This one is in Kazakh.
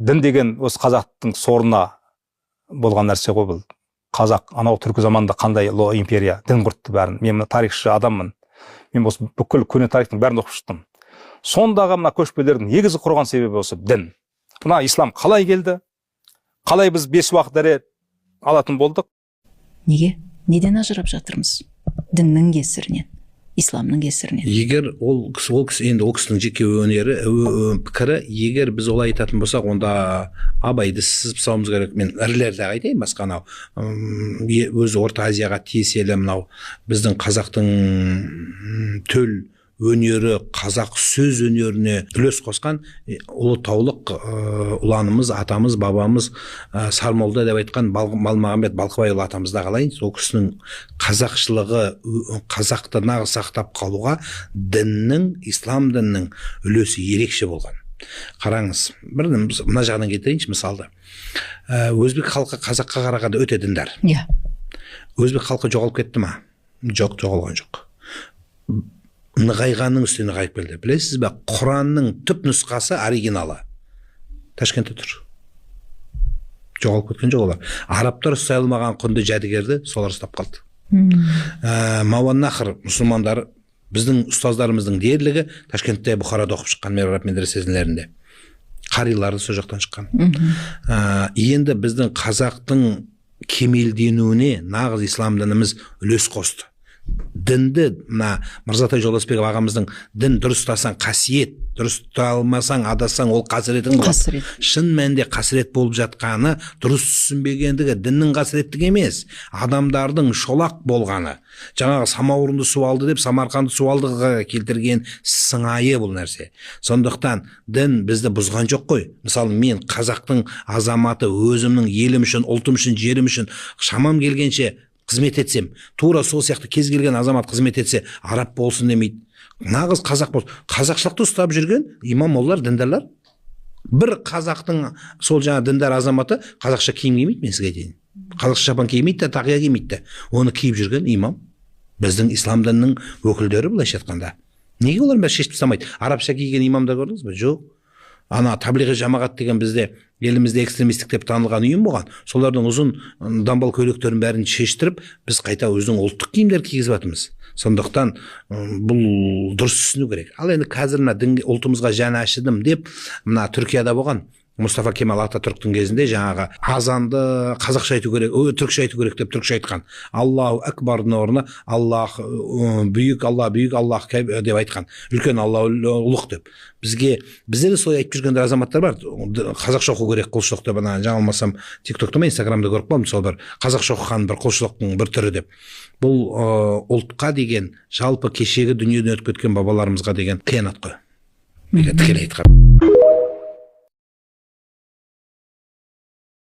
дін деген осы қазақтың сорына болған нәрсе ғой бұл. Қазақ анау түркі заманында қандай ұлы империя дін құртты бәрін. Мен мына тарихшы адаммын. Мен осы бүкіл көне тарихтың бәрін оқып шықтым. Сондағы мына көшпелердің негізі құрған себебі осы дін. Мына ислам қалай келді? Қалай біз 5 уақыт дәрет алатын болдық? Неге? Неден ажырап жатырмыз? Діннің кесірінен, исламның кесірінен. Егер ол кісі енді ол кісінің жеке өнері, пікірі, егер біз олай айтатын болсақ, онда абайды сызып салуымыз керек. Мен ірілерді айтайын, басқа анау өзі Орта Азияға тиесілі мынау біздің қазақтың төл өнері, қазақ сөз өнеріне үлес қосқан ұлытаулық ұланымыз, атамыз, бабамыз Сармолда деп айтқан Балмағамбет Балқыбайұлы атамызда қалайын, сол кісінің қазақшылығы, қазақты нағыз сақтап қалуға діннің, ислам дінінің үлесі ерекше болған. Қараңыз, бір мына жағынан кетірейінші мысалды. Өзбек халқы қазаққа қарағанда өте діндар. Иә. Өзбек халқы жоғалып кетті ма? Жоқ, жоғалған жоқ. Нығайғанның үстіне нығайып келді. Білесіз бе, Құранның түп нұсқасы оригиналы Ташкентте тұр. Жоғалып кеткен жоқ олар. Арабтар ұстай алмаған құнды жәдігерді солар ұстап қалды. Мауаннахр мұсылмандар, біздің ұстаздарымыздың дерлігі Ташкентте, Бұхарада оқып шыққан Араб медреселерінде. Қарилары сол жақтан шыққан. Енді біздің қазақтың кемелденуіне нағыз ислам дініміз үлес қосты. Дінді, мына Мырзатай Жолдасбеков ағамыздың дін дұрыс ұстасаң қасиет, дұрыс ұста алмасаң адасаң ол қасіретің болады. Шын мәнінде қасірет болып жатқаны дұрыс түсінбегендігі діннің қасіреттігі емес, адамдардың шолақ болғаны. Жаңағы самауырынды су алды деп Самарқанды су алдыға келтірген сыңайы бұл нәрсе. Сондықтан дін бізді бұзған жоқ қой. Мысалы, мен қазақтың азаматы, өзімнің елім үшін, ұлтым үшін, жерім үшін шамам келгенше қызмет етсем, тура сол сияқты кез келген азамат қызмет етсе, араб болсын демейді. Нағыз қазақ болсын. Қазақшылықты ұстап жүрген имам моллар, діндарлар. Бір қазақтың сол жаңа діндар азаматы қазақша киім кимейді, мен сізге дейін. Қазақша шапан кимейді, тақия кимейді. Оны киіп жүрген имам. Біздің ислам дінінің өкілдері былайша айтқанда. Неге олар бәрі шешіп тастамайды? Арабша киген имамдар көрдіңіз бе? Жоқ. Ана таблиғи жамағат деген бізде елімізде экстремистік деп танылған ұйым болған. Солардың ұзын дамбал көйлектерін бәрін шештіріп, біз қайта өзінің ұлттық киімдер кигізіп жатырмыз. Сондықтан бұл дұрыс түсіну керек. Ал енді қазір мына ұлтымызға жаны ашыдым деп мына Түркияда болған. Мұстафа Кемал Ататүріктің кезінде жаңағы азанды қазақша айту керек, түркше айту керек деп түркше айтқан. Аллаху акбардың орнына Аллах бүйік, Аллах деп айтқан. Үлкен Алла ұлық деп. Бізде де солай айтып жүргендер азаматтар бар. Қазақша оқу керек, құлшылық деп, жаңылмасам TikTok'та мен Инстаграмда көріп қалдым, сол бір қазақша оқыған бір құлшылықтың бір түрі деп. Бұл ұлтқа деген, жалпы кешегі дүниеден өтіп кеткен бабаларымызға деген қиянат қой. Тікелей айтқан.